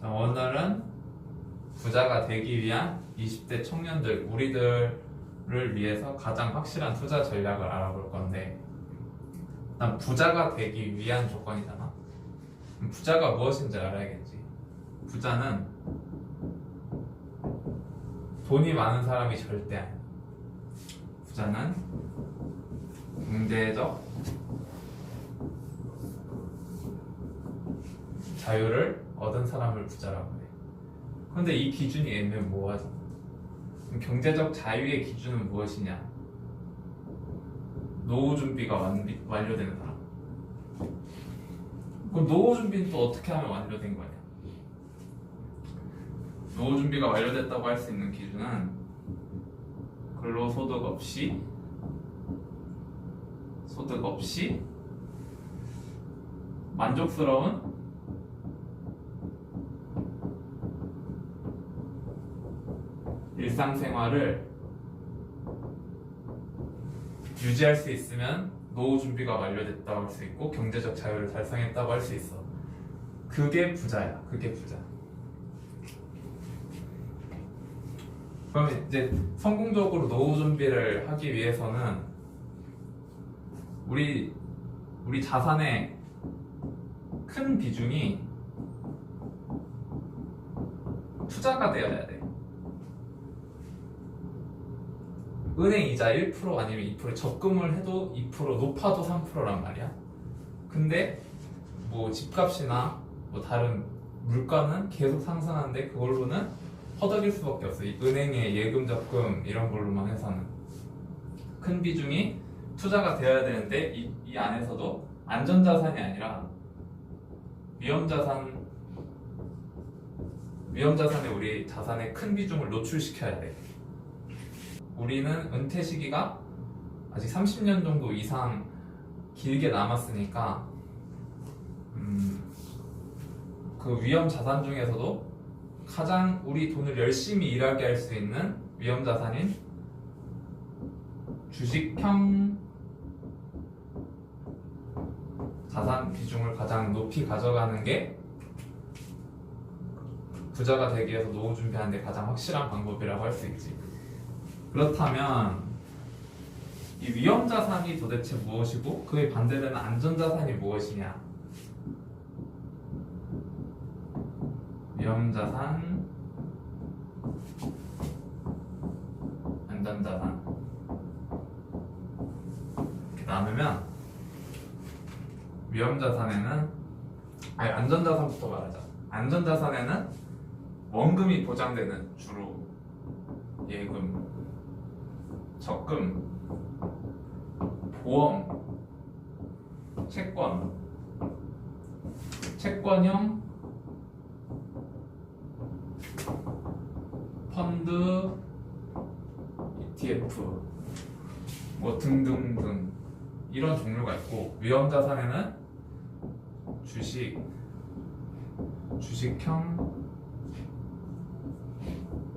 오늘은 부자가 되기 위한 20대 청년들, 우리들을 위해서 가장 확실한 투자 전략을 알아볼 건데, 난 부자가 되기 위한 조건이잖아. 부자가 무엇인지 알아야겠지. 부자는 돈이 많은 사람이 절대 아니야. 부자는 경제적 자유를 얻은 사람을 부자라고 해. 근데 이 기준이 애매모호하잖아. 그럼 경제적 자유의 기준은 무엇이냐? 노후 준비가 완료되는 사람. 그럼 노후 준비는 또 어떻게 하면 완료된 거냐? 노후 준비가 완료됐다고 할 수 있는 기준은 근로소득 없이 만족스러운 일상생활을 유지할 수 있으면 노후 준비가 완료됐다고 할 수 있고 경제적 자유를 달성했다고 할 수 있어. 그게 부자야. 그게 부자. 그럼 이제 성공적으로 노후 준비를 하기 위해서는 우리 자산의 큰 비중이 투자가 되어야 돼. 은행 이자 1% 아니면 2% 적금을 해도 2% 높아도 3%란 말이야. 근데 뭐 집값이나 뭐 다른 물가는 계속 상승하는데 그걸로는 허덕일 수밖에 없어. 이 은행의 예금 적금 이런 걸로만 해서는 큰 비중이 투자가 되어야 되는데 이 안에서도 안전자산이 아니라 위험자산에 우리 자산의 큰 비중을 노출시켜야 돼. 우리는 은퇴 시기가 아직 30년 정도 이상 길게 남았으니까 그 위험 자산 중에서도 가장 우리 돈을 열심히 일하게 할 수 있는 위험 자산인 주식형 자산 비중을 가장 높이 가져가는 게 부자가 되기 위해서 노후 준비하는 데 가장 확실한 방법이라고 할 수 있지. 그렇다면 이 위험 자산이 도대체 무엇이고 그에 반대되는 안전 자산이 무엇이냐? 위험 자산, 안전 자산 이렇게 나누면 위험 자산에는 안전 자산부터 말하자. 안전 자산에는 원금이 보장되는 주로 예금, 적금, 보험, 채권형 펀드, ETF 뭐 등등등 이런 종류가 있고, 위험 자산에는 주식형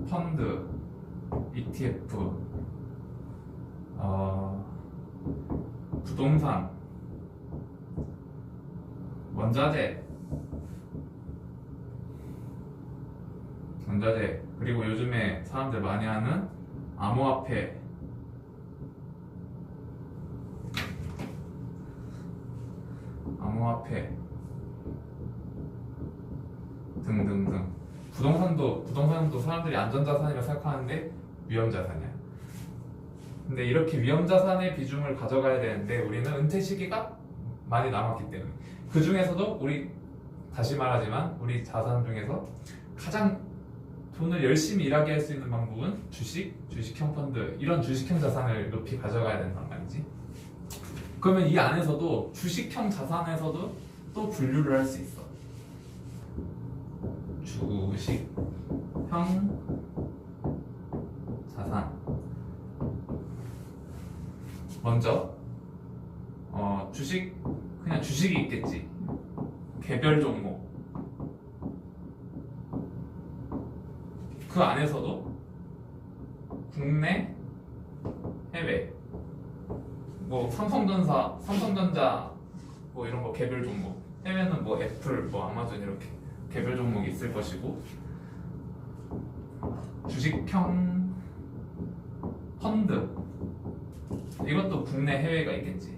펀드, ETF, 부동산, 원자재, 그리고 요즘에 사람들 많이 하는 암호화폐, 등등등. 부동산도 사람들이 안전자산이라 생각하는데 위험자산이야. 근데 이렇게 위험자산의 비중을 가져가야 되는데 우리는 은퇴 시기가 많이 남았기 때문에 그 중에서도 다시 말하지만 우리 자산 중에서 가장 돈을 열심히 일하게 할 수 있는 방법은 주식형 펀드, 이런 주식형 자산을 높이 가져가야 된단 말이지. 그러면 이 안에서도 주식형 자산에서도 또 분류를 할 수 있어. 주식형 자산. 먼저 그냥 주식이 있겠지. 개별 종목. 그 안에서도 국내, 해외, 뭐 삼성전자 뭐 이런 거 개별 종목, 해외는 뭐 애플, 뭐 아마존 이렇게 개별 종목이 있을 것이고, 주식형 펀드, 이것도 국내 해외가 있겠지.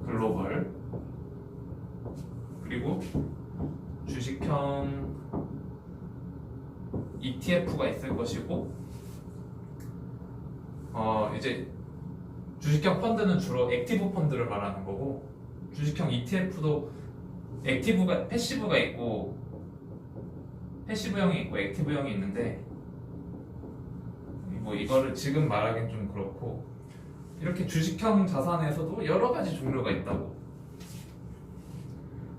글로벌. 그리고 주식형 ETF가 있을 것이고, 이제 주식형 펀드는 주로 액티브 펀드를 말하는 거고, 주식형 ETF도 패시브가 있고, 패시브형이 있고 액티브형이 있는데, 뭐 이거를 지금 말하기는 좀 그렇고, 이렇게 주식형 자산에서도 여러 가지 종류가 있다고.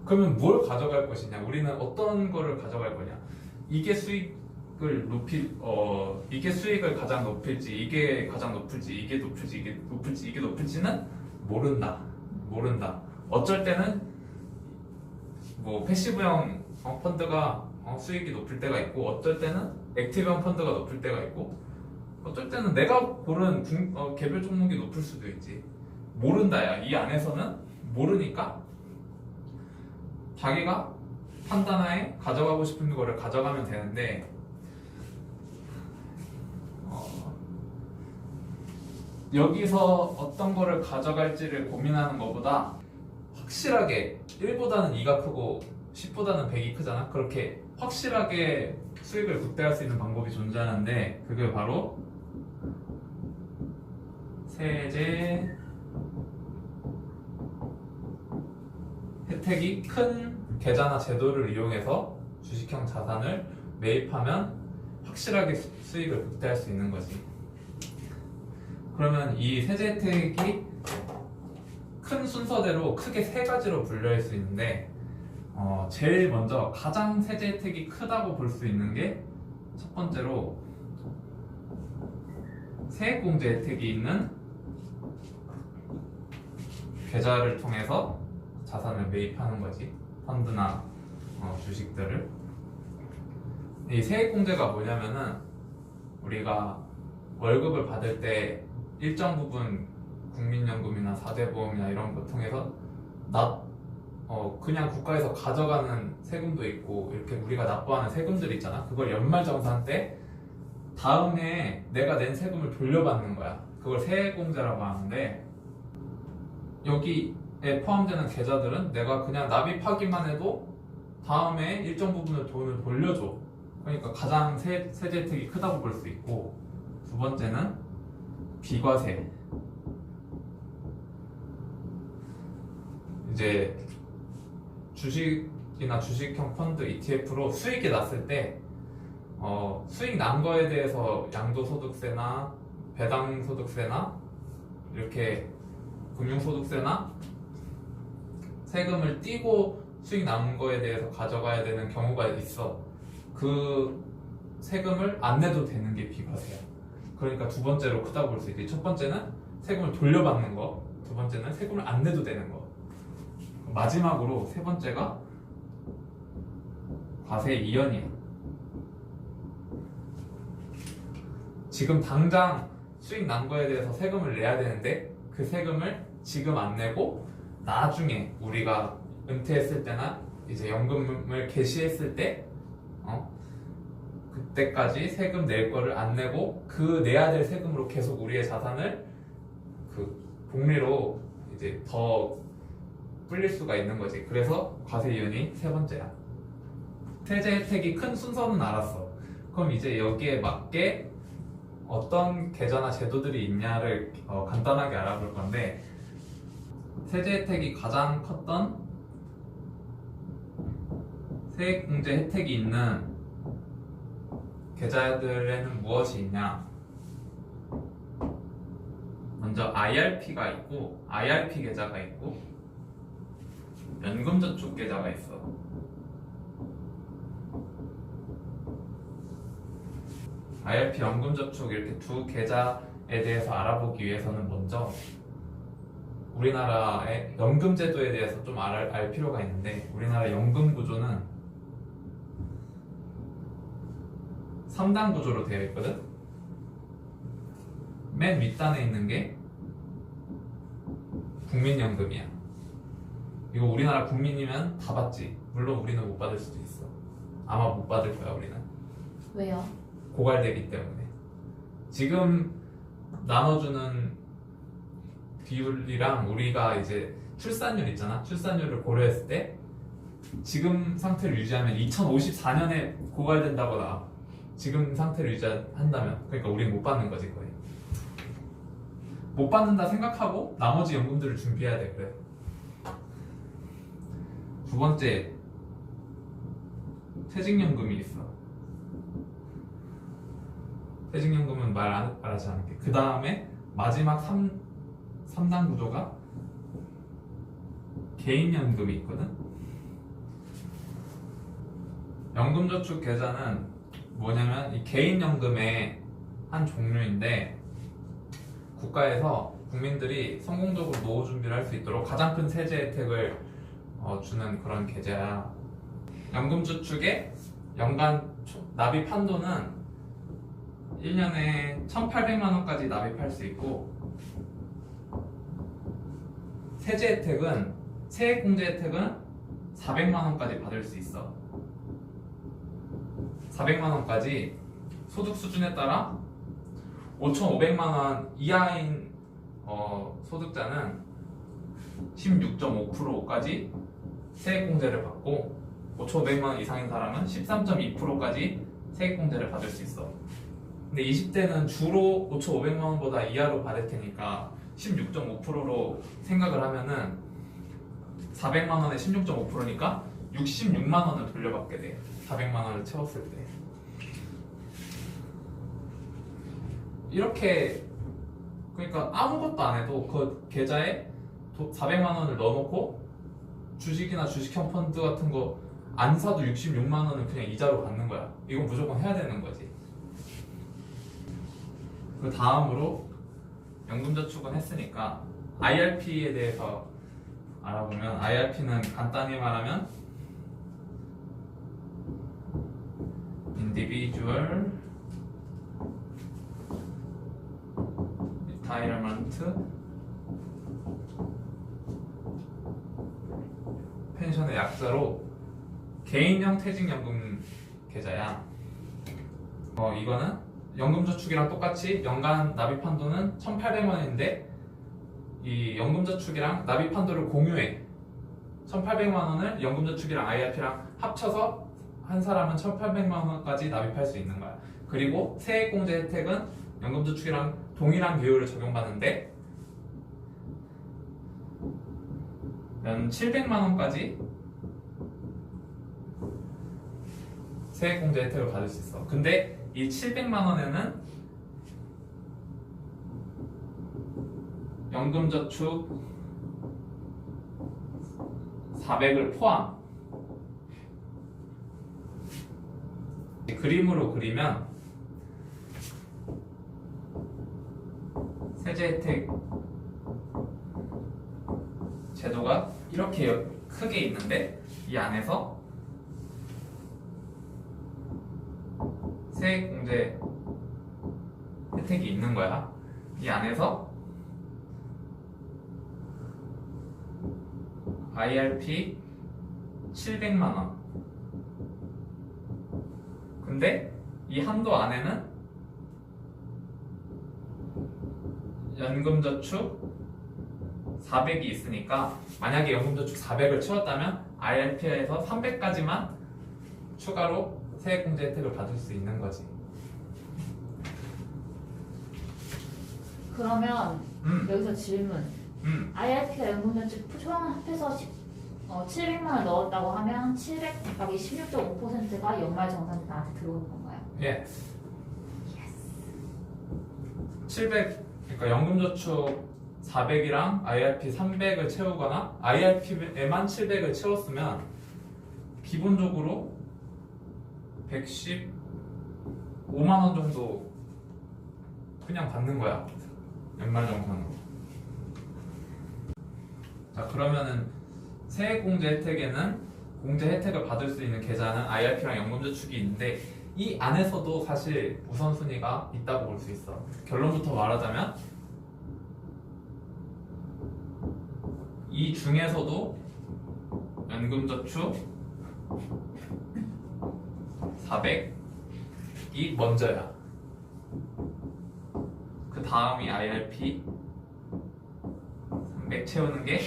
그러면 뭘 가져갈 것이냐? 우리는 어떤 거를 가져갈 거냐? 이게 수익을 가장 높일지, 이게 가장 높을지, 이게 높을지는 모른다. 어쩔 때는 뭐 패시브형 펀드가 수익이 높을 때가 있고, 어쩔 때는 액티브형 펀드가 높을 때가 있고, 어쩔 때는 내가 고른 개별 종목이 높을 수도 있지. 모른다야. 이 안에서는 모르니까 자기가 판단하에 가져가고 싶은 거를 가져가면 되는데, 여기서 어떤 거를 가져갈지를 고민하는 것보다 확실하게 1보다는 2가 크고 10보다는 100이 크잖아. 그렇게 확실하게 수익을 극대화할 수 있는 방법이 존재하는데, 그게 바로 세제 혜택이 큰 계좌나 제도를 이용해서 주식형 자산을 매입하면 확실하게 수익을 극대화할 수 있는 거지. 그러면 이 세제 혜택이 큰 순서대로 크게 세 가지로 분류할 수 있는데, 제일 먼저 가장 세제 혜택이 크다고 볼 수 있는 게, 첫 번째로 세액공제 혜택이 있는 계좌를 통해서 자산을 매입하는 거지. 펀드나 주식들을. 이 세액공제가 뭐냐면은, 우리가 월급을 받을 때 일정 부분 국민연금이나 4대 보험이나 이런 거 통해서 그냥 국가에서 가져가는 세금도 있고, 이렇게 우리가 납부하는 세금들이 있잖아. 그걸 연말정산 때 다음에 내가 낸 세금을 돌려받는 거야. 그걸 세액공제라고 하는데, 여기에 포함되는 계좌들은 내가 그냥 납입하기만 해도 다음에 일정 부분의 돈을 돌려줘. 그러니까 가장 세제 혜택이 크다고 볼 수 있고, 두 번째는 비과세. 이제 주식이나 주식형 펀드 ETF로 수익이 났을 때 수익 난 거에 대해서 양도소득세나 배당소득세나 이렇게 금융소득세나 세금을 떼고 수익 난 거에 대해서 가져가야 되는 경우가 있어. 그 세금을 안 내도 되는 게 비과세야. 그러니까 두 번째로 크다고 볼 수 있지. 첫 번째는 세금을 돌려받는 거, 두 번째는 세금을 안 내도 되는 거. 마지막으로 세 번째가 과세 이연이야. 지금 당장 수익 난 거에 대해서 세금을 내야 되는데, 그 세금을 지금 안 내고 나중에 우리가 은퇴했을 때나 이제 연금을 개시했을 때 그때까지 세금 낼 거를 안 내고 그 내야 될 세금으로 계속 우리의 자산을 그 복리로 이제 더 불릴 수가 있는 거지. 그래서 과세 이윤이 세 번째야. 세제 혜택이 큰 순서는 알았어. 그럼 이제 여기에 맞게 어떤 계좌나 제도들이 있냐를 간단하게 알아볼 건데, 세제 혜택이 가장 컸던 세액공제 혜택이 있는 계좌들에는 무엇이 있냐? 먼저 IRP가 있고, IRP 계좌가 있고, 연금저축 계좌가 있어. IRP, 연금저축 이렇게 두 계좌에 대해서 알아보기 위해서는 먼저 우리나라의 연금제도에 대해서 좀 알 필요가 있는데, 우리나라 연금 구조는 3단 구조로 되어 있거든. 맨 윗단에 있는 게 국민연금이야. 이거 우리나라 국민이면 다 받지. 물론 우리는 못 받을 수도 있어. 아마 못 받을 거야 우리는. 왜요? 고갈되기 때문에. 지금 나눠주는 비율이랑 우리가 이제 출산율 있잖아. 출산율을 고려했을 때 지금 상태를 유지하면 2054년에 고갈된다고 나와. 지금 상태를 유지한다면. 그러니까 우리는 못 받는 거지 거의. 못 받는다 생각하고 나머지 연금들을 준비해야 돼. 그래. 두 번째, 퇴직연금이 있어. 퇴직연금은 말하지 않을게. 그 다음에 마지막 3단 구조가 개인연금이 있거든. 연금저축 계좌는 뭐냐면 이 개인연금의 한 종류인데 국가에서 국민들이 성공적으로 노후 준비를 할 수 있도록 가장 큰 세제 혜택을 주는 그런 계좌야. 연금저축의 연간 납입 한도는 1년에 1,800만 원까지 납입할 수 있고 세제 혜택은 세액공제 혜택은 400만 원까지 받을 수 있어. 400만 원까지 소득 수준에 따라 5,500만 원 이하인 소득자는 16.5%까지 세액공제를 받고 5,500만 원 이상인 사람은 13.2%까지 세액공제를 받을 수 있어. 근데 20대는 주로 5,500만 원보다 이하로 받을 테니까 16.5%로 생각을 하면은 400만 원에 16.5%니까 66만 원을 돌려받게 돼. 400만 원을 채웠을 때. 이렇게 그러니까 아무것도 안 해도 그 계좌에 400만 원을 넣어놓고 주식이나 주식형 펀드 같은 거 안 사도 66만 원은 그냥 이자로 받는 거야. 이건 무조건 해야 되는 거지. 그 다음으로 연금저축은 했으니까 IRP에 대해서 알아보면 IRP는 간단히 말하면 Individual Retirement 펜션의 약자로 개인형 퇴직연금 계좌야. 이거는 연금저축이랑 똑같이 연간 납입 한도는 1,800만원인데 이 연금저축이랑 납입 한도를 공유해. 1,800만 원을 연금저축이랑 IRP랑 합쳐서 한 사람은 1,800만 원까지 납입할 수 있는 거야. 그리고 세액공제 혜택은 연금저축이랑 동일한 비율을 적용받는데 연 700만 원까지 세액공제 혜택을 받을 수 있어. 근데 이 700만 원에는 연금저축 400을 포함. 그림으로 그리면 세제 혜택 제도가 이렇게 크게 있는데 이 안에서 세액공제 혜택이 있는 거야. 이 안에서 IRP 700만 원. 근데 이 한도 안에는 연금저축 400이 있으니까 만약에 연금저축 400을 채웠다면 IRP에서 300까지만 추가로 세액공제 혜택을 받을 수 있는 거지. 그러면 여기서 질문. IRP가 연금저축 초랑 합해서 700만 원 넣었다고 하면 700 곱하기 16.5%가 연말정산에 나한테 들어오는 건가요? 예. 700 그러니까 연금저축 400이랑 IRP 300을 채우거나 IRP에만 700을 채웠으면 기본적으로 115만 원 정도 그냥 받는 거야. 연말정산으로. 자, 그러면은 세액공제 혜택에는 공제 혜택을 받을 수 있는 계좌는 IRP랑 연금저축이 있는데 이 안에서도 사실 우선순위가 있다고 볼 수 있어. 결론부터 말하자면 이 중에서도 연금저축 400이 먼저야. 그 다음이 IRP 300 채우는 게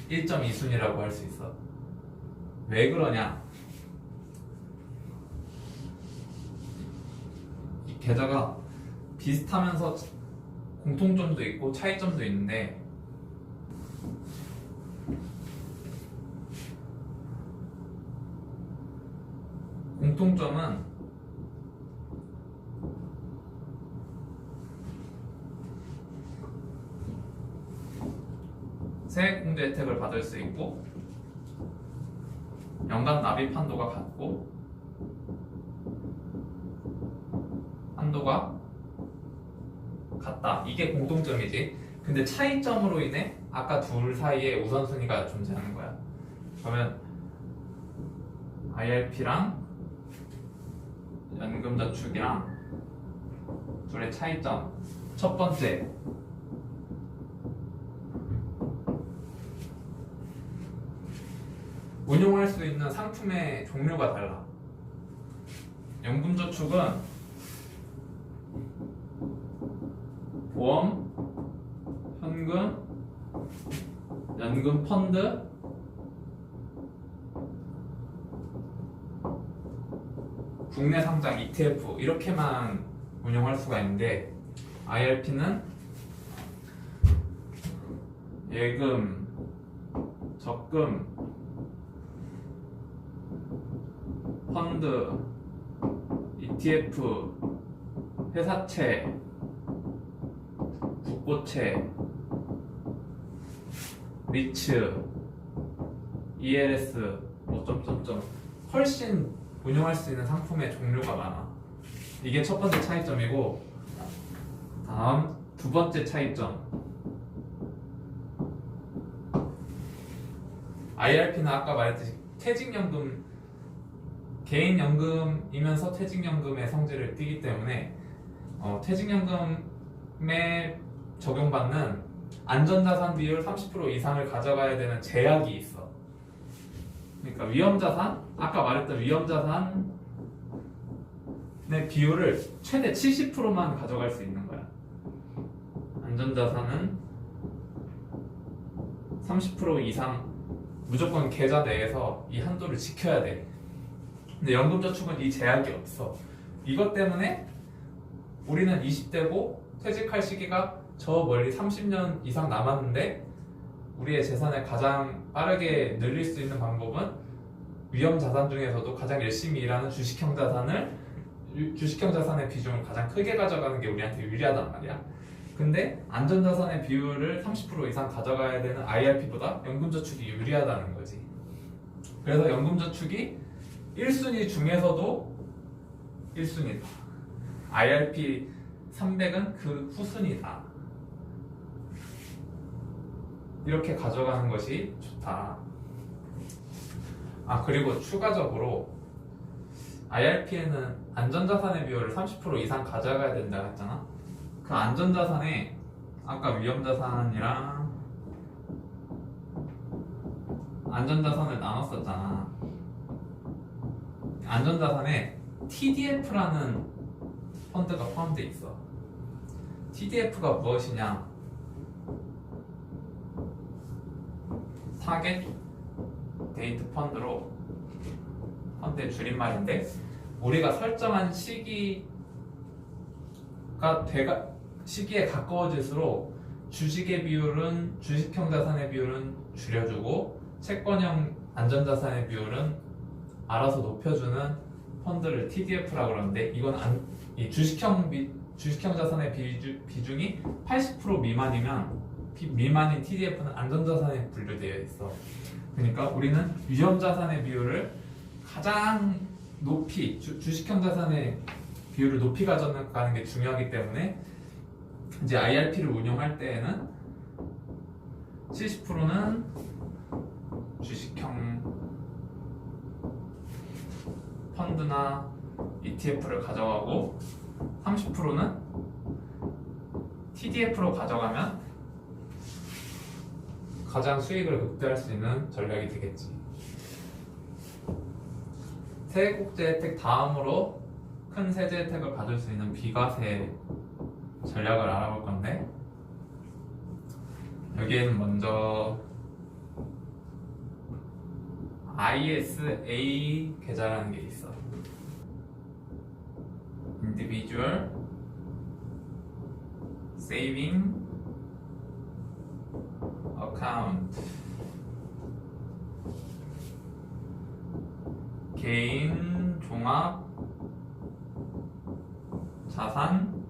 1.2순위라고 할 수 있어. 왜 그러냐? 이 계좌가 비슷하면서 공통점도 있고 차이점도 있는데, 공통점은 세액공제 혜택을 받을 수 있고 연간 납입 한도가 같고 한도가 같다. 이게 공통점이지. 근데 차이점으로 인해 아까 둘 사이에 우선순위가 존재하는 거야. 그러면 IRP랑 연금저축이랑 둘의 차이점. 첫 번째, 운용할 수 있는 상품의 종류가 달라. 연금저축은 보험, 현금, 연금 펀드, 국내 상장 ETF 이렇게만 운용할 수가 있는데, IRP는 예금, 적금, 펀드, ETF, 회사채, 국고채, 리츠, ELS, 뭐 점점점 훨씬 운용할 수 있는 상품의 종류가 많아. 이게 첫 번째 차이점이고, 다음 두 번째 차이점. IRP는 아까 말했듯이 퇴직연금, 개인연금이면서 퇴직연금의 성질을 띠기 때문에 퇴직연금에 적용받는 안전자산 비율 30% 이상을 가져가야 되는 제약이 있어. 그러니까 위험자산, 아까 말했던 위험자산의 비율을 최대 70%만 가져갈 수 있는 거야. 안전자산은 30% 이상 무조건 계좌 내에서 이 한도를 지켜야 돼. 근데 연금저축은 이 제약이 없어. 이것 때문에 우리는 20대고 퇴직할 시기가 저 멀리 30년 이상 남았는데, 우리의 재산을 가장 빠르게 늘릴 수 있는 방법은 위험자산 중에서도 가장 열심히 일하는 주식형 자산의 비중을 가장 크게 가져가는 게 우리한테 유리하단 말이야. 근데 안전자산의 비율을 30% 이상 가져가야 되는 IRP보다 연금저축이 유리하다는 거지. 그래서 연금저축이 1순위 중에서도 1순위다. IRP 300은 그 후순위다. 이렇게 가져가는 것이 좋다. 그리고 추가적으로 IRP에는 안전자산의 비율을 30% 이상 가져가야 된다 했잖아. 그 안전자산에 아까 위험자산이랑 안전자산을 나눴었잖아. 안전자산에 TDF라는 펀드가 포함되어 있어. TDF가 무엇이냐? 타겟 데이트 펀드로, 펀드의 줄임말인데, 우리가 설정한 시기에 가까워질수록 주식의 비율은, 주식형 자산의 비율은 줄여주고 채권형 안전자산의 비율은 알아서 높여주는 펀드를 TDF라고 그러는데, 이건 이 주식형 자산의 비중이 80% 미만인 TDF는 안전자산에 분류되어 있어. 그러니까 우리는 위험자산의 비율을 가장 높이, 주식형 자산의 비율을 높이 가져가는 게 중요하기 때문에 이제 IRP를 운용할 때에는 70%는 주식형 펀드나 ETF를 가져가고 30%는 TDF로 가져가면 가장 수익을 극대화할 수 있는 전략이 되겠지. 세액국제 혜택 다음으로 큰 세제 혜택을 받을 수 있는 비과세 전략을 알아볼 건데, 여기에는 먼저 ISA 계좌라는 게 있어. Individual Saving Account. 개인 종합 자산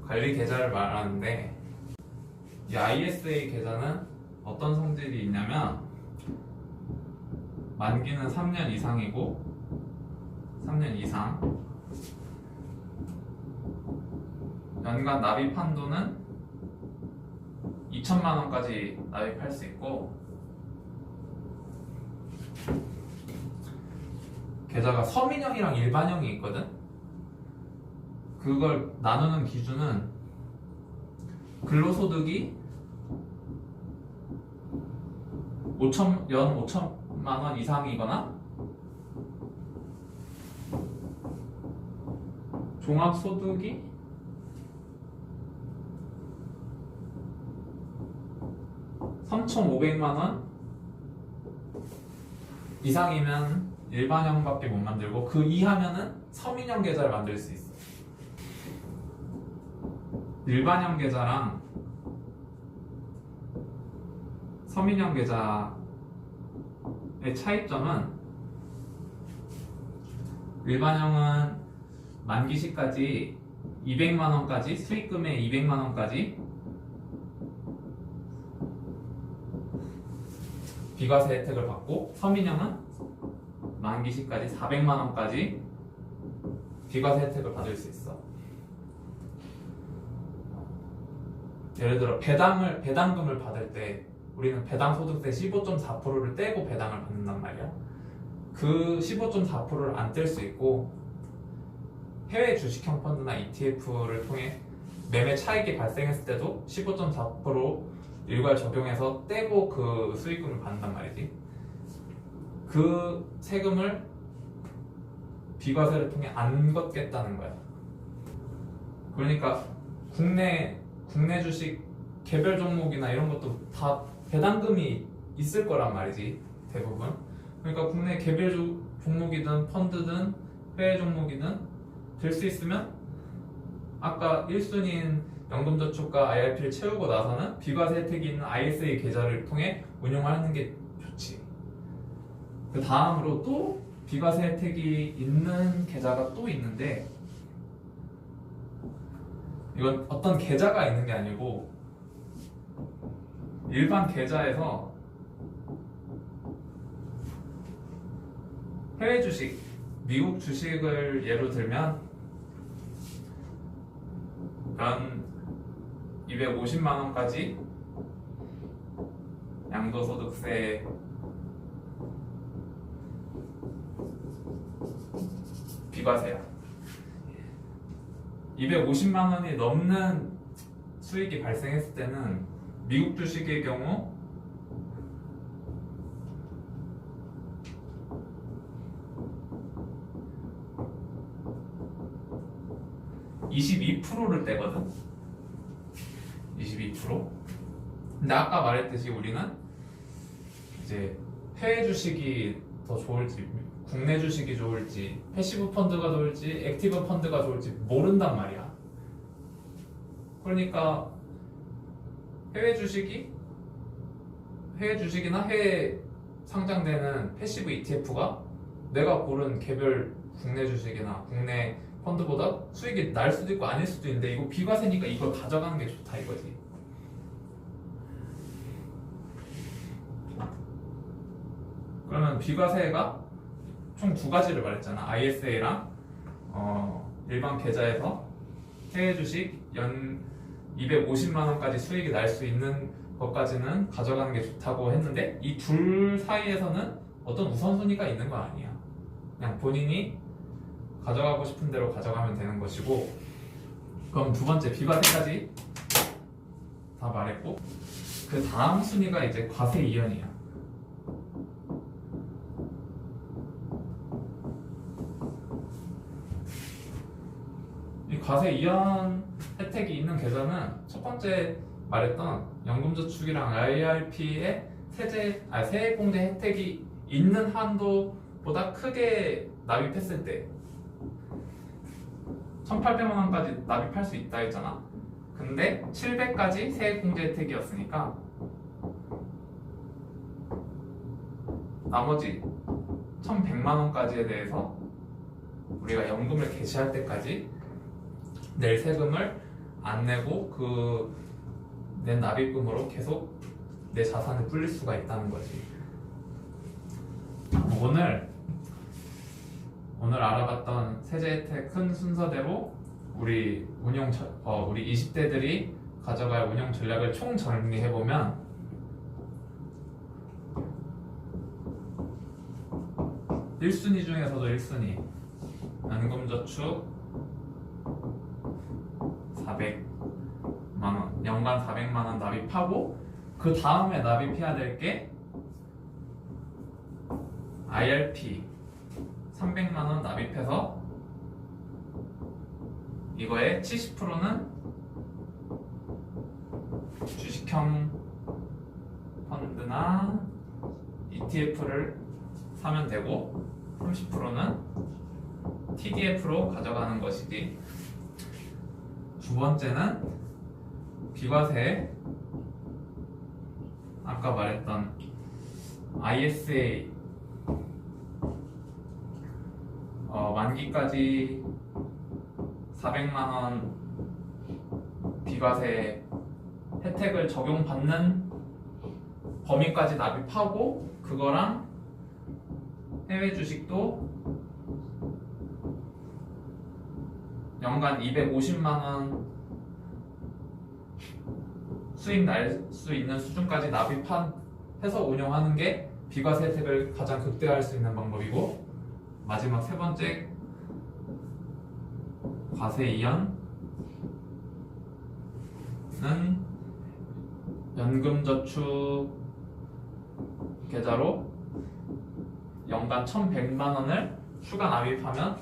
관리 계좌를 말하는데, 이 ISA 계좌는 어떤 성질이 있냐면 만기는 3년 이상이고 3년 이상, 연간 납입 한도는 2천만 원까지 납입할 수 있고, 계좌가 서민형이랑 일반형이 있거든. 그걸 나누는 기준은 근로소득이 연 5천만 원 이상이거나 종합소득이 3,500만 원 이상이면 일반형밖에 못 만들고, 그 이하면은 서민형 계좌를 만들 수 있어. 일반형 계좌랑 서민형 계좌의 차이점은, 일반형은 만기 시까지 200만 원까지, 수익금의 200만 원까지 비과세 혜택을 받고, 서민형은 만기 시까지 400만 원까지 비과세 혜택을 받을 수 있어. 예를 들어 배당금을 받을 때 우리는 배당 소득세 15.4%를 떼고 배당을 받는단 말이야. 그 15.4%를 안 뗄 수 있고, 해외 주식형 펀드나 ETF를 통해 매매 차익이 발생했을 때도 15.4% 일괄 적용해서 떼고 그 수익금을 받는단 말이지. 그 세금을 비과세를 통해 안 걷겠다는 거야. 그러니까 국내 주식 개별 종목이나 이런 것도 다 배당금이 있을 거란 말이지, 대부분. 그러니까 국내 개별 종목이든 펀드든 해외 종목이든 될 수 있으면 아까 1순위인 연금저축과 IRP를 채우고 나서는 비과세 혜택이 있는 ISA 계좌를 통해 운용하는 게 좋지. 그 다음으로 또 비과세 혜택이 있는 계좌가 또 있는데, 이건 어떤 계좌가 있는 게 아니고 일반 계좌에서 해외 주식, 미국 주식을 예로 들면 연 250만 원까지 양도소득세 비과세야. 250만 원이 넘는 수익이 발생했을 때는 미국 주식의 경우 (22%를) 떼거든. 22%. 근데 아까 말했듯이 우리는 이제 해외 주식이 더 좋을지, 국내 주식이 좋을지, 패시브 펀드가 좋을지, 액티브 펀드가 좋을지 모른단 말이야. 그러니까 해외 주식이나 해외 상장되는 패시브 ETF가 내가 고른 개별 국내 주식이나 국내 펀드보다 수익이 날 수도 있고 아닐 수도 있는데, 이거 비과세니까 이걸 가져가는 게 좋다 이거지. 그러면 비과세가 총 두 가지를 말했잖아. ISA랑 일반 계좌에서 해외 주식 연 250만 원까지 수익이 날 수 있는 것까지는 가져가는 게 좋다고 했는데, 이 둘 사이에서는 어떤 우선순위가 있는 건 아니야. 그냥 본인이 가져가고 싶은 대로 가져가면 되는 것이고. 그럼 두 번째 비과세까지 다 말했고, 그 다음 순위가 이제 과세 이연이야. 과세 이연 혜택이 있는 계좌는 첫 번째 말했던 연금저축이랑 IRP의 세액공제 혜택이 있는 한도보다 크게 납입했을 때 1,800만 원까지 납입할 수 있다 했잖아. 근데 700까지 세액공제 혜택이었으니까 나머지 1,100만 원까지에 대해서 우리가 연금을 개시할 때까지 낼 세금을 안 내고 그 낸 납입금으로 계속 내 자산을 불릴 수가 있다는 거지. 오늘 알아봤던 세제 혜택 큰 순서대로 우리 우리 20대들이 가져갈 운영 전략을 총 정리해 보면 1순위 중에서도 1순위 연금저축 400만원, 연간 400만원 납입하고 그 다음에 납입해야 될 게 IRP 300만원 납입해서 이거의 70%는 주식형 펀드나 ETF를 사면 되고 30%는 TDF로 가져가는 것이지. 두 번째는 비과세, 아까 말했던 ISA 만기까지 400만원 비과세 혜택을 적용받는 범위까지 납입하고 그거랑 해외 주식도 연간 250만원 수익 날 수 있는 수준까지 납입해서 운영하는 게 비과세 혜택을 가장 극대화할 수 있는 방법이고, 마지막 세 번째 과세 이연은 연금저축 계좌로 연간 1,100만 원을 추가 납입하면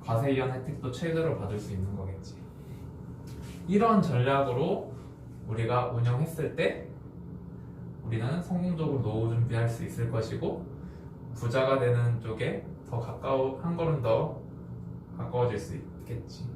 과세 이연 혜택도 최대로 받을 수 있는 거겠지. 이런 전략으로 우리가 운영했을 때 우리는 성공적으로 노후 준비할 수 있을 것이고, 부자가 되는 쪽에 한 걸음 더 가까워질 수 있겠지.